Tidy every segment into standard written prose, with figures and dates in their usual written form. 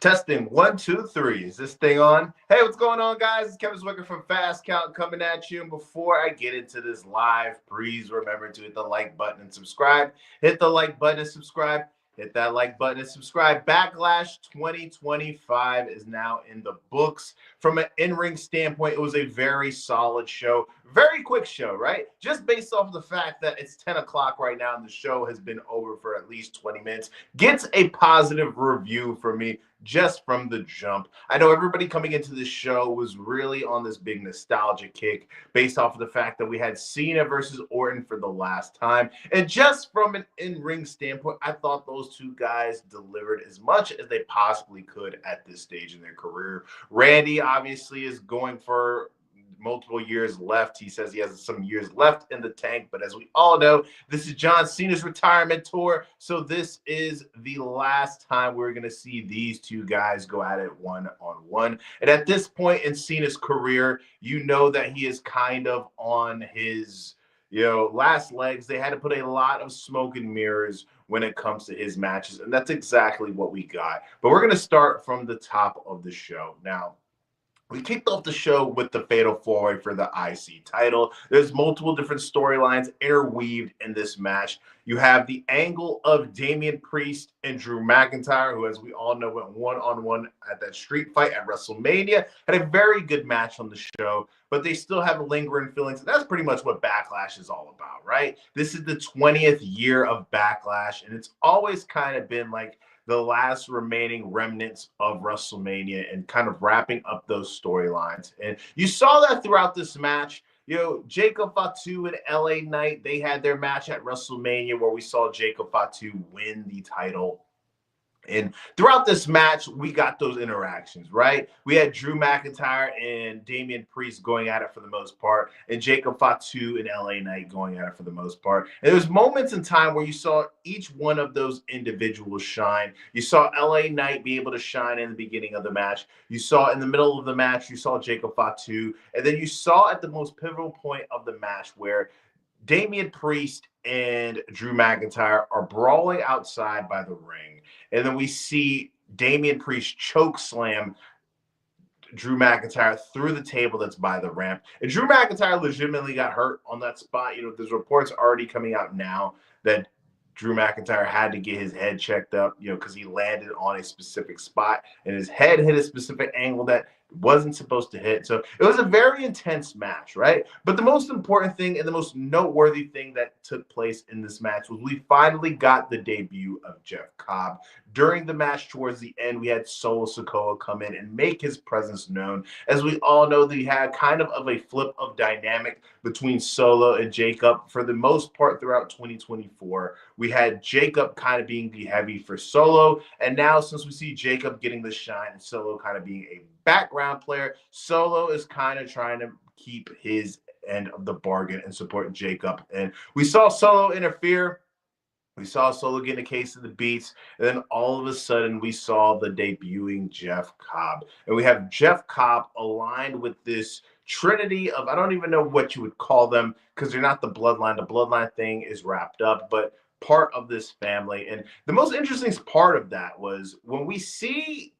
Testing 1, 2, 3. Is this thing on? Hey, what's going on, guys? It's Kevin Zwicker from Fast Count coming at you. And before I get into this live, please remember to hit the like button and subscribe. Hit the like button and subscribe. Hit that like button and subscribe. Backlash 2025 is now in the books. From an in-ring standpoint, it was a very solid show. Very quick show, right? Just based off of the fact that it's 10 o'clock right now and the show has been over for at least 20 minutes. Gets a positive review from me just from the jump. I know everybody coming into this show was really on this big nostalgia kick based off of the fact that we had Cena versus Orton for the last time. And just from an in-ring standpoint, I thought those two guys delivered as much as they possibly could at this stage in their career. Randy obviously is going for multiple years left. He says he has some years left in the tank, but as we all know, this is John Cena's retirement tour, so this is the last time we're going to see these two guys go at it one-on-one. And at this point in Cena's career, you know that he is kind of on his last legs. They had to put a lot of smoke and mirrors when it comes to his matches, and that's exactly what we got. But we're going to start from the top of the show. Now, we kicked off the show with the Fatal 4-Way for the IC title. There's multiple different storylines interweaved in this match. You have the angle of Damian Priest and Drew McIntyre, who, as we all know, went one-on-one at that street fight at WrestleMania. Had a very good match on the show, but they still have lingering feelings. And that's pretty much what Backlash is all about, right? This is the 20th year of Backlash, and it's always kind of been like the last remaining remnants of WrestleMania and kind of wrapping up those storylines. And you saw that throughout this match. Jacob Fatu and LA Knight, they had their match at WrestleMania where we saw Jacob Fatu win the title. And throughout this match, we got those interactions, right? We had Drew McIntyre and Damian Priest going at it for the most part, and Jacob Fatu and LA Knight going at it for the most part. And there was moments in time where you saw each one of those individuals shine. You saw LA Knight be able to shine in the beginning of the match. You saw in the middle of the match, you saw Jacob Fatu. And then you saw at the most pivotal point of the match where Damian Priest and Drew McIntyre are brawling outside by the ring. And then we see Damian Priest choke slam Drew McIntyre through the table that's by the ramp. And Drew McIntyre legitimately got hurt on that spot. There's reports already coming out now that Drew McIntyre had to get his head checked up, because he landed on a specific spot and his head hit a specific angle that wasn't supposed to hit. So it was a very intense match, right? But the most important thing and the most noteworthy thing that took place in this match was we finally got the debut of Jeff Cobb. During the match towards the end, we had Solo Sikoa come in and make his presence known. As we all know, they had kind of a flip of dynamic between Solo and Jacob for the most part throughout 2024. We had Jacob kind of being the heavy for Solo, and now since we see Jacob getting the shine and Solo kind of being a background player, Solo is kind of trying to keep his end of the bargain and support Jacob. And we saw Solo interfere. We saw Solo getting a case of the beats, and then all of a sudden we saw the debuting Jeff Cobb. And we have Jeff Cobb aligned with this trinity of, I don't even know what you would call them because they're not the bloodline. The bloodline thing is wrapped up, but part of this family. And the most interesting part of that was when we see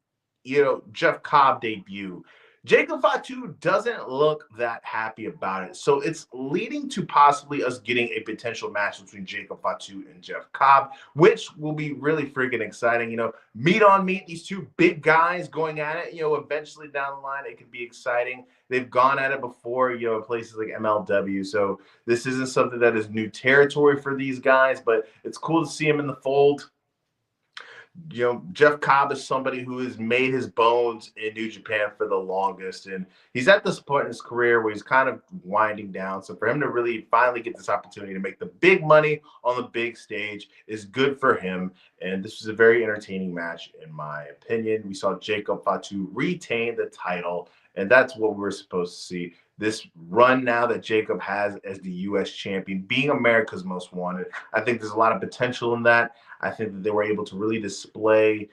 Jeff Cobb debut, Jacob Fatu doesn't look that happy about it. So it's leading to possibly us getting a potential match between Jacob Fatu and Jeff Cobb, which will be really freaking exciting. Meat on meat, these two big guys going at it, eventually down the line, it could be exciting. They've gone at it before, in places like MLW. So this isn't something that is new territory for these guys, but it's cool to see them in the fold. Jeff Cobb is somebody who has made his bones in New Japan for the longest, and he's at this point in his career where he's kind of winding down. So for him to really finally get this opportunity to make the big money on the big stage is good for him. And this was a very entertaining match, in my opinion. We saw Jacob Fatu retain the title, and that's what we're supposed to see. This run now that Jacob has as the U.S. champion, being America's most wanted, I think there's a lot of potential in that. I think that they were able to really display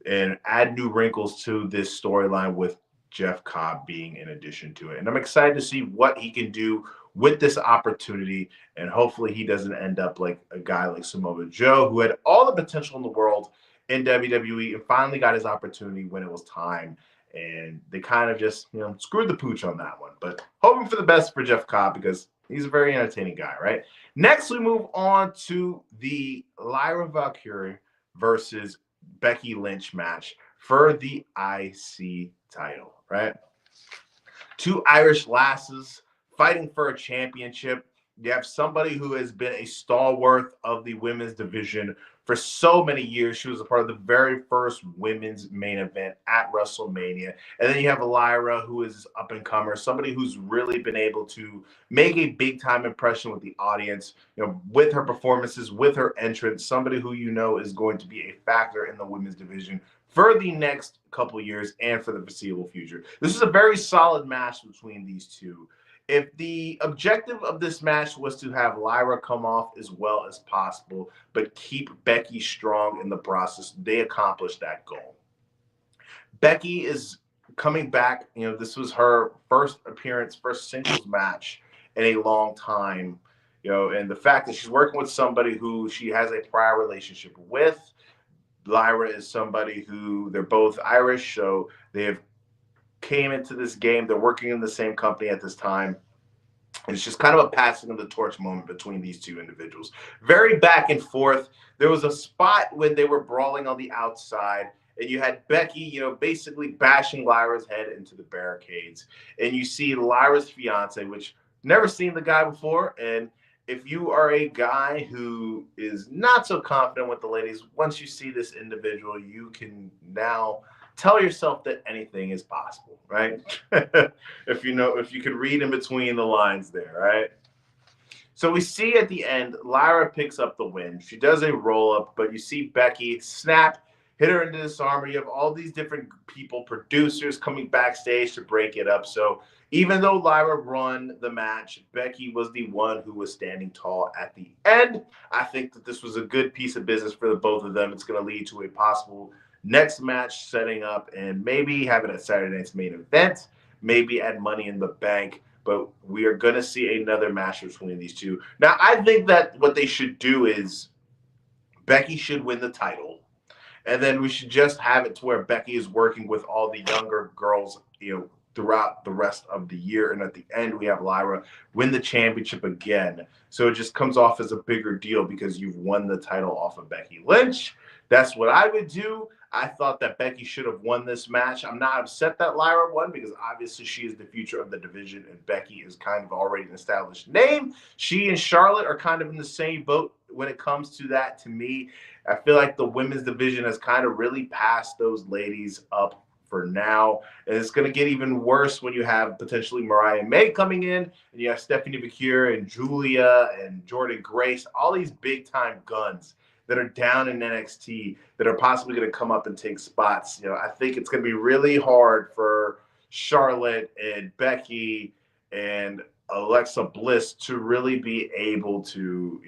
and add new wrinkles to this storyline with Jeff Cobb being in addition to it. And I'm excited to see what he can do with this opportunity, and hopefully he doesn't end up like a guy like Samoa Joe, who had all the potential in the world in WWE and finally got his opportunity when it was time. And they kind of just, screwed the pooch on that one. But hoping for the best for Jeff Cobb because he's a very entertaining guy, right? Next, we move on to the Lyra Valkyrie versus Becky Lynch match for the IC title, right? Two Irish lasses fighting for a championship. You have somebody who has been a stalwart of the women's division for so many years. She was a part of the very first women's main event at WrestleMania. And then you have Lyra, who is up and comer, somebody who's really been able to make a big time impression with the audience, with her performances, with her entrance, somebody who is going to be a factor in the women's division for the next couple years and for the foreseeable future. This is a very solid match between these two. If the objective of this match was to have Lyra come off as well as possible, but keep Becky strong in the process, they accomplished that goal. Becky is coming back. This was her first appearance, first singles match in a long time. And the fact that she's working with somebody who she has a prior relationship with. Lyra is somebody who they're both Irish, so they have came into this game. They're working in the same company at this time. And it's just kind of a passing of the torch moment between these two individuals. Very back and forth. There was a spot when they were brawling on the outside, and you had Becky, basically bashing Lyra's head into the barricades. And you see Lyra's fiance, which never seen the guy before. And if you are a guy who is not so confident with the ladies, once you see this individual, you can now tell yourself that anything is possible, right? if you can read in between the lines there, right? So we see at the end, Lyra picks up the win. She does a roll up, but you see Becky snap, hit her into this armor. You have all these different people, producers coming backstage to break it up. So even though Lyra won the match, Becky was the one who was standing tall at the end. I think that this was a good piece of business for the both of them. It's going to lead to a possible next match setting up and maybe have it at Saturday night's main event, maybe add Money in the Bank. But we are going to see another match between these two. Now, I think that what they should do is Becky should win the title. And then we should just have it to where Becky is working with all the younger girls, throughout the rest of the year. And at the end, we have Lyra win the championship again. So it just comes off as a bigger deal because you've won the title off of Becky Lynch. That's what I would do. I thought that Becky should have won this match. I'm not upset that Lyra won because obviously she is the future of the division and Becky is kind of already an established name. She and Charlotte are kind of in the same boat when it comes to that. To me, I feel like the women's division has kind of really passed those ladies up for now. And it's going to get even worse when you have potentially Mariah May coming in and you have Stephanie McCure and Julia and Jordan Grace, all these big time guns that are down in NXT that are possibly going to come up and take spots. I think it's going to be really hard for Charlotte and Becky and Alexa Bliss to really be able to,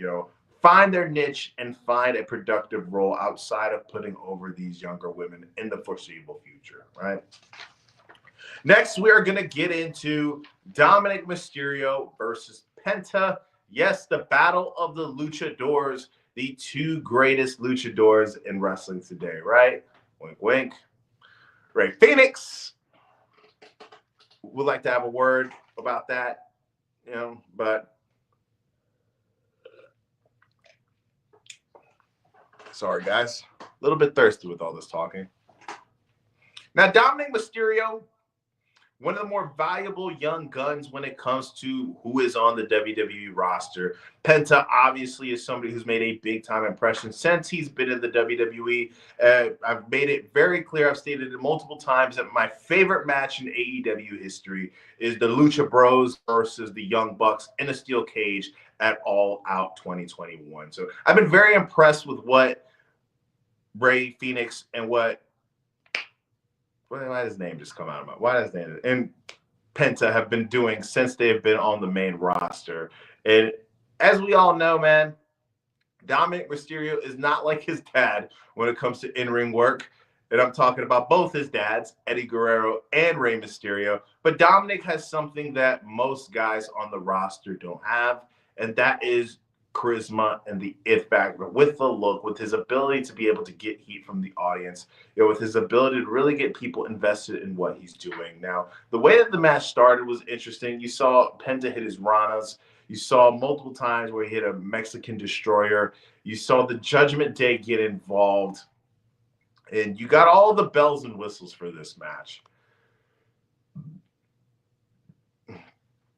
find their niche and find a productive role outside of putting over these younger women in the foreseeable future, right? Next, we are going to get into Dominic Mysterio versus Penta. Yes, the battle of the luchadors, the two greatest luchadors in wrestling today, right? Wink, wink. Rey Fénix would like to have a word about that, but sorry, guys. A little bit thirsty with all this talking. Now, Dominic Mysterio, one of the more valuable young guns when it comes to who is on the WWE roster. Penta obviously is somebody who's made a big-time impression since he's been in the WWE. I've made it very clear, I've stated it multiple times, that my favorite match in AEW history is the Lucha Bros versus the Young Bucks in a steel cage at All Out 2021. So I've been very impressed with what Rey Fénix and why does his name just come out of my why does his name and Penta have been doing since they've been on the main roster. And as we all know, man, Dominic Mysterio is not like his dad when it comes to in-ring work. And I'm talking about both his dads, Eddie Guerrero and Rey Mysterio. But Dominic has something that most guys on the roster don't have, and that is charisma and the it factor with the look, with his ability to be able to get heat from the audience, with his ability to really get people invested in what he's doing. Now, the way that the match started was interesting. You saw Penta hit his Ranas. You saw multiple times where he hit a Mexican destroyer. You saw the Judgment Day get involved. And you got all the bells and whistles for this match.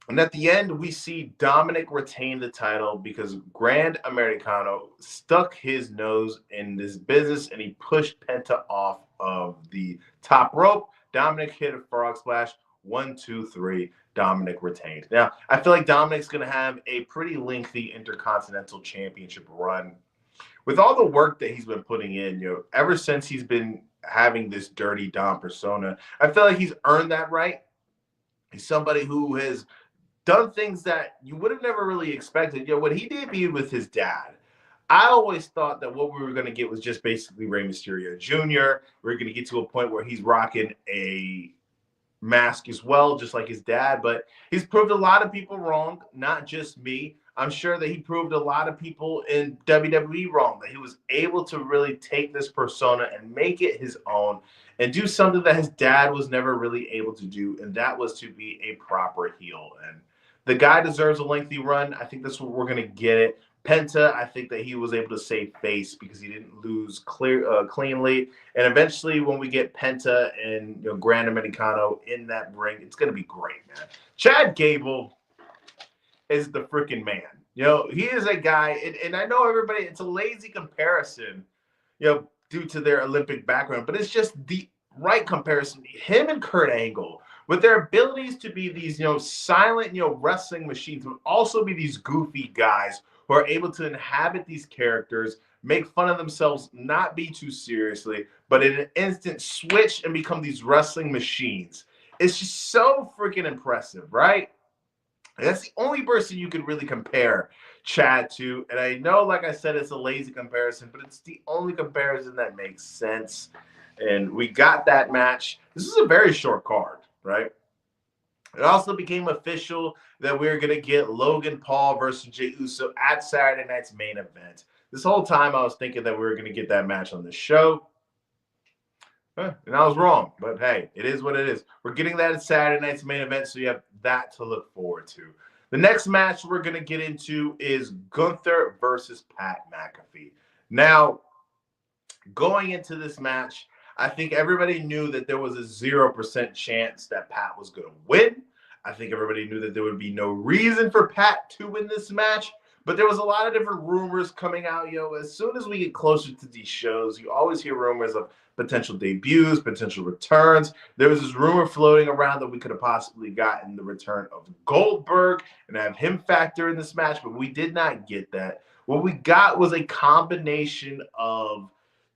And at the end, we see Dominic retain the title because Grand Americano stuck his nose in this business and he pushed Penta off of the top rope. Dominic hit a frog splash. 1, 2, 3. Dominic retained. Now, I feel like Dominic's going to have a pretty lengthy Intercontinental Championship run. With all the work that he's been putting in, ever since he's been having this Dirty Dom persona, I feel like he's earned that right. He's somebody who has done things that you would have never really expected. When he debuted with his dad, I always thought that what we were going to get was just basically Rey Mysterio Jr. We're going to get to a point where he's rocking a mask as well, just like his dad. But he's proved a lot of people wrong, not just me. I'm sure that he proved a lot of people in WWE wrong, that he was able to really take this persona and make it his own and do something that his dad was never really able to do, and that was to be a proper heel. And the guy deserves a lengthy run. I think that's what we're going to get it. Penta, I think that he was able to save face because he didn't lose cleanly. And eventually, when we get Penta and Grand Americano in that ring, it's going to be great, man. Chad Gable is the freaking man. He is a guy, and I know everybody, it's a lazy comparison, due to their Olympic background, but it's just the right comparison. Him and Kurt Angle, with their abilities to be these, silent, wrestling machines, but also be these goofy guys who are able to inhabit these characters, make fun of themselves, not be too seriously, but in an instant switch and become these wrestling machines. It's just so freaking impressive, right? That's the only person you could really compare Chad to. And I know, like I said, it's a lazy comparison, but it's the only comparison that makes sense. And we got that match. This is a very short card, right? It also became official that we were going to get Logan Paul versus Jey Uso at Saturday night's main event. This whole time I was thinking that we were going to get that match on the show. And I was wrong, but hey, it is what it is. We're getting that at Saturday night's main event, so you have that to look forward to. The next match we're going to get into is Gunther versus Pat McAfee. Now, going into this match, I think everybody knew that there was a 0% chance that Pat was going to win. I think everybody knew that there would be no reason for Pat to win this match. But there was a lot of different rumors coming out. As soon as we get closer to these shows, you always hear rumors of potential debuts, potential returns. There was this rumor floating around that we could have possibly gotten the return of Goldberg and have him factor in this match, but we did not get that. What we got was a combination of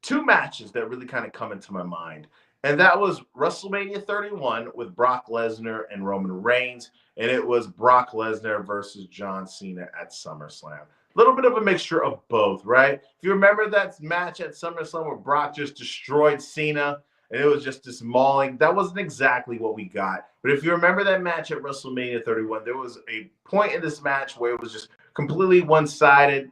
two matches that really kind of come into my mind. And that was WrestleMania 31 with Brock Lesnar and Roman Reigns. And it was Brock Lesnar versus John Cena at SummerSlam. A little bit of a mixture of both, right? If you remember that match at SummerSlam where Brock just destroyed Cena and it was just this mauling, that wasn't exactly what we got. But if you remember that match at WrestleMania 31, there was a point in this match where it was just completely one-sided,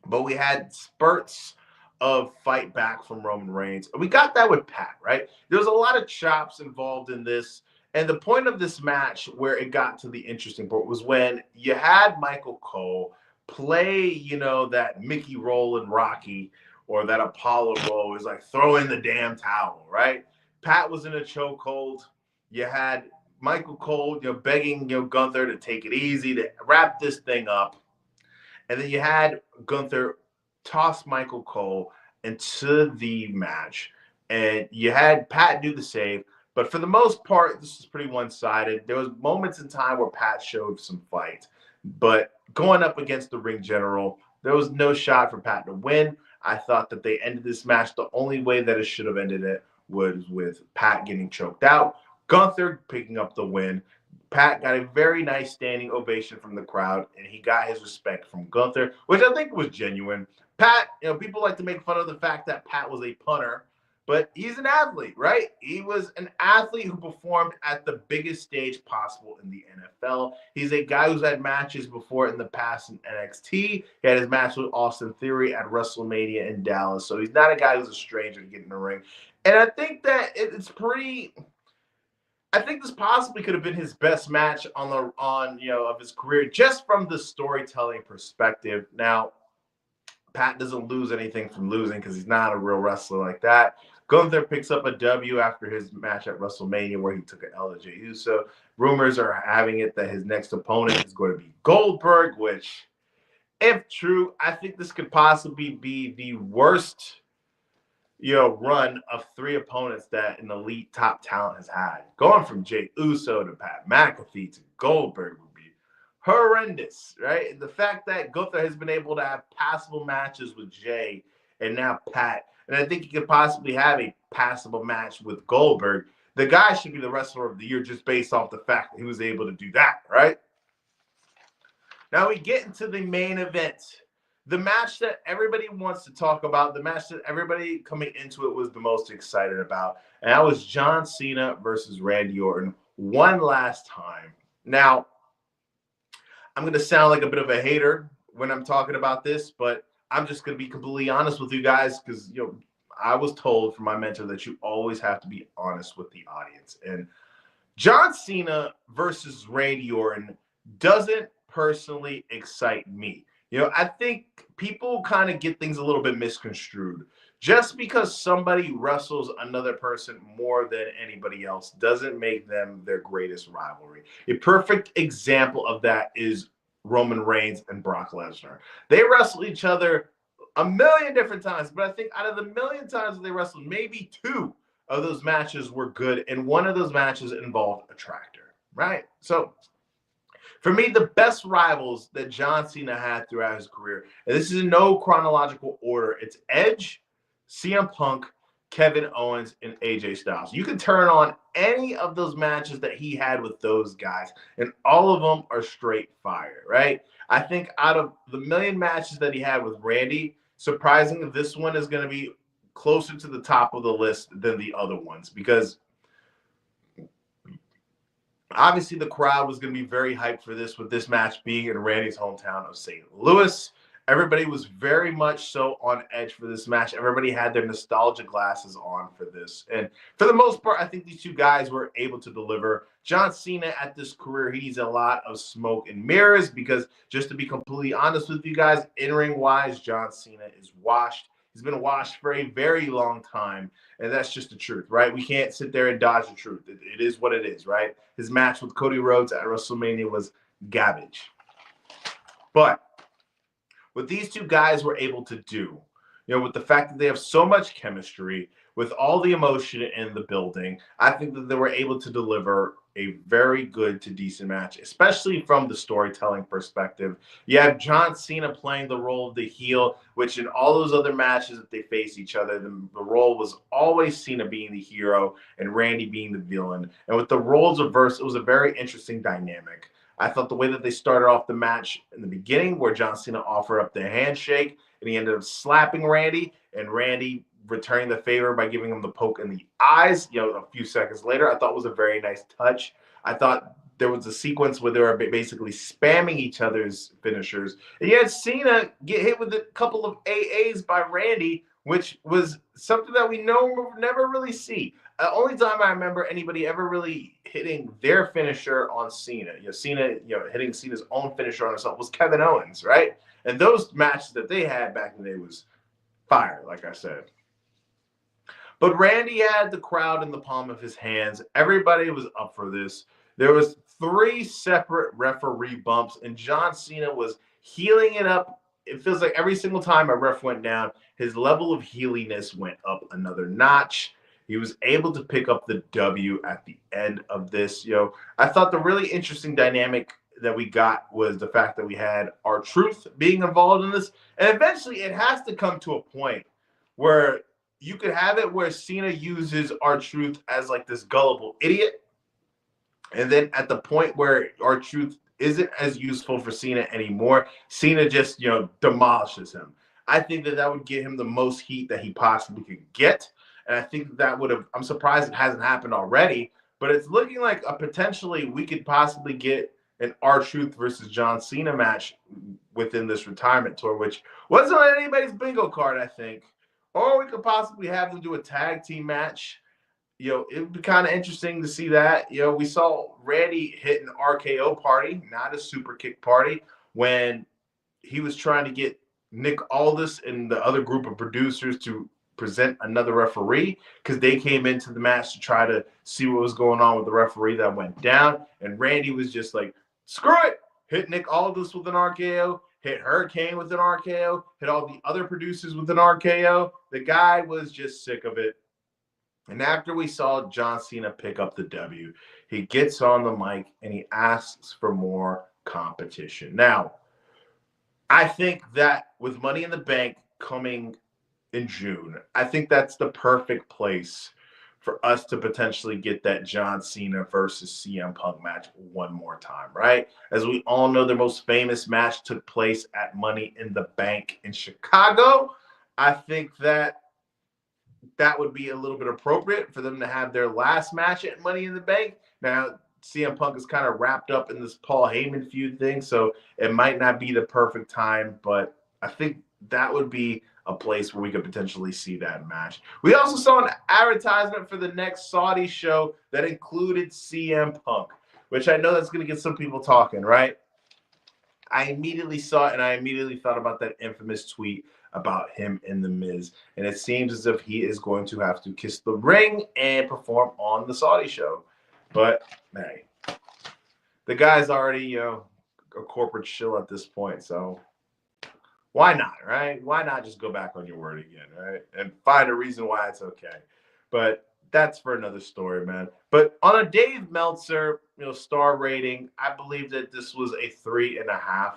but we had spurts of fight back from Roman Reigns. We got that with Pat, right? There was a lot of chops involved in this. And the point of this match where it got to the interesting part was when you had Michael Cole play, that Mickey role in Rocky or that Apollo role is like throw in the damn towel, right? Pat was in a chokehold. You had Michael Cole, begging, Gunther to take it easy, to wrap this thing up. And then you had Gunther toss Michael Cole into the match. And you had Pat do the save. But for the most part, this was pretty one-sided. There was moments in time where Pat showed some fight. But going up against the ring general, there was no shot for Pat to win. I thought that they ended this match the only way that it should have ended it was with Pat getting choked out, Gunther picking up the win. Pat got a very nice standing ovation from the crowd, and he got his respect from Gunther, which I think was genuine. Pat, people like to make fun of the fact that Pat was a punter, but he's an athlete, right? He was an athlete who performed at the biggest stage possible in the NFL. He's a guy who's had matches before in the past in NXT. He had his match with Austin Theory at WrestleMania in Dallas. So he's not a guy who's a stranger to get in the ring. And I think that it's pretty. I think this possibly could have been his best match of his career, just from the storytelling perspective. Now, Pat doesn't lose anything from losing because he's not a real wrestler like that. Gunther picks up a W after his match at WrestleMania where he took an L to Jey Uso. Rumors are having it that his next opponent is going to be Goldberg, which, if true, I think this could possibly be the worst run of 3 opponents that an elite top talent has had. Going from Jey Uso to Pat McAfee to Goldberg would be horrendous, right? And the fact that Gunther has been able to have passable matches with Jey and now Pat, and I think he could possibly have a passable match with Goldberg. The guy should be the wrestler of the year just based off the fact that he was able to do that, right? Now we get into the main event. The match that everybody wants to talk about, the match that everybody coming into it was the most excited about, and that was John Cena versus Randy Orton one last time. Now, I'm going to sound like a bit of a hater when I'm talking about this, but I'm just going to be completely honest with you guys because, I was told from my mentor that you always have to be honest with the audience. And John Cena versus Randy Orton doesn't personally excite me. I think people kind of get things a little bit misconstrued. Just because somebody wrestles another person more than anybody else doesn't make them their greatest rivalry. A perfect example of that is Roman Reigns and Brock Lesnar. They wrestle each other a million different times, but I think out of the million times that they wrestled, maybe 2 of those matches were good, and one of those matches involved a tractor, right? So for me, the best rivals that John Cena had throughout his career, and this is in no chronological order, it's Edge, CM Punk, Kevin Owens, and AJ Styles. You can turn on any of those matches that he had with those guys, and all of them are straight fire, right? I think out of the million matches that he had with Randy, surprisingly, this one is going to be closer to the top of the list than the other ones because obviously the crowd was going to be very hyped for this, with this match being in Randy's hometown of St. Louis. Everybody was very much so on edge for this match. Everybody had their nostalgia glasses on for this. And for the most part, I think these 2 guys were able to deliver. John Cena at this career, he needs a lot of smoke and mirrors because, just to be completely honest with you guys, in-ring wise, John Cena is washed. He's been washed for a very long time, and that's just the truth, right? We can't sit there and dodge the truth. It is what it is, right? His match with Cody Rhodes at WrestleMania was garbage. But what these 2 guys were able to do, with the fact that they have so much chemistry, with all the emotion in the building, I think that they were able to deliver a very good to decent match, especially from the storytelling perspective. You have John Cena playing the role of the heel, which in all those other matches that they face each other, the role was always Cena being the hero and Randy being the villain. And with the roles reversed, it was a very interesting dynamic. I thought the way that they started off the match in the beginning, where John Cena offered up the handshake and he ended up slapping Randy, and Randy returning the favor by giving him the poke in the eyes, a few seconds later, I thought was a very nice touch. I thought there was a sequence where they were basically spamming each other's finishers. And you had Cena get hit with a couple of AAs by Randy, which was something that we never really see. Only time I remember anybody ever really hitting their finisher on Cena, Cena, hitting Cena's own finisher on himself was Kevin Owens, right? And those matches that they had back in the day was fire, like I said. But Randy had the crowd in the palm of his hands. Everybody was up for this. There was 3 separate referee bumps, and John Cena was healing it up. It feels like every single time a ref went down, his level of healiness went up another notch. He was able to pick up the W at the end of this. I thought the really interesting dynamic that we got was the fact that we had R-Truth being involved in this. And eventually it has to come to a point where you could have it where Cena uses R-Truth as like this gullible idiot. And then at the point where R-Truth isn't as useful for Cena anymore, Cena just, demolishes him. I think that would get him the most heat that he possibly could get. And I think that would have, I'm surprised it hasn't happened already, but it's looking like a potentially we could possibly get an R-Truth versus John Cena match within this retirement tour, which wasn't on anybody's bingo card, I think. Or we could possibly have them do a tag team match. It would be kind of interesting to see that. We saw Randy hit an RKO party, not a super kick party, when he was trying to get Nick Aldis and the other group of producers to present another referee because they came into the match to try to see what was going on with the referee that went down. And Randy was just like, screw it. Hit Nick Aldis with an RKO, hit Hurricane with an RKO, hit all the other producers with an RKO. The guy was just sick of it. And after we saw John Cena pick up the W, he gets on the mic and he asks for more competition. Now, I think that with Money in the Bank coming in June, I think that's the perfect place for us to potentially get that John Cena versus CM Punk match one more time, right? As we all know, the most famous match took place at Money in the Bank in Chicago. I think that would be a little bit appropriate for them to have their last match at Money in the Bank. Now, CM Punk is kind of wrapped up in this Paul Heyman feud thing, so it might not be the perfect time, but I think that would be a place where we could potentially see that match. We also saw an advertisement for the next Saudi show that included CM Punk, which I know that's going to get some people talking, right? I immediately saw it, and I immediately thought about that infamous tweet about him and The Miz. And it seems as if he is going to have to kiss the ring and perform on the Saudi show. But, hey, the guy's already, a corporate shill at this point. So why not, right? Why not just go back on your word again, right? And find a reason why it's okay. But that's for another story, man. But on a Dave Meltzer, star rating, I believe that this was a 3.5.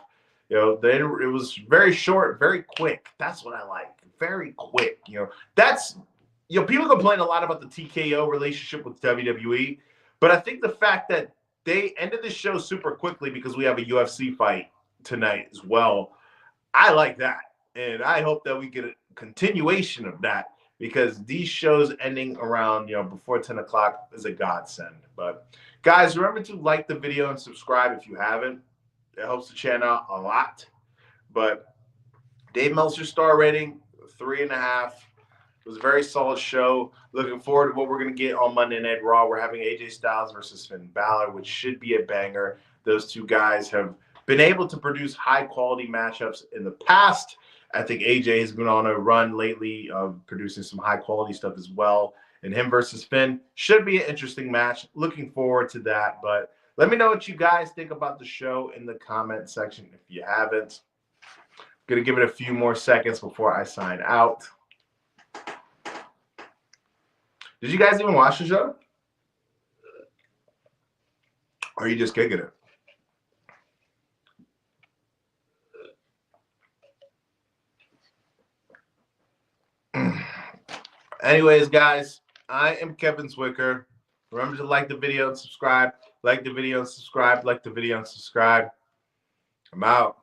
It was very short, very quick. That's what I like. Very quick. That's people complain a lot about the TKO relationship with WWE, but I think the fact that they ended the show super quickly because we have a UFC fight tonight as well, I like that. And I hope that we get a continuation of that because these shows ending around, before 10 o'clock is a godsend. But guys, remember to like the video and subscribe if you haven't. It helps the channel out a lot. But Dave Meltzer star rating, 3.5. It was a very solid show. Looking forward to what we're going to get on Monday Night Raw. We're having AJ Styles versus Finn Balor, which should be a banger. Those two guys have been able to produce high-quality matchups in the past. I think AJ has been on a run lately of producing some high-quality stuff as well. And him versus Finn should be an interesting match. Looking forward to that. But let me know what you guys think about the show in the comment section if you haven't. I'm going to give it a few more seconds before I sign out. Did you guys even watch the show? Or are you just kicking it? Anyways, guys, I am Kevin Zwicker. Remember to like the video and subscribe. Like the video and subscribe. Like the video and subscribe. I'm out.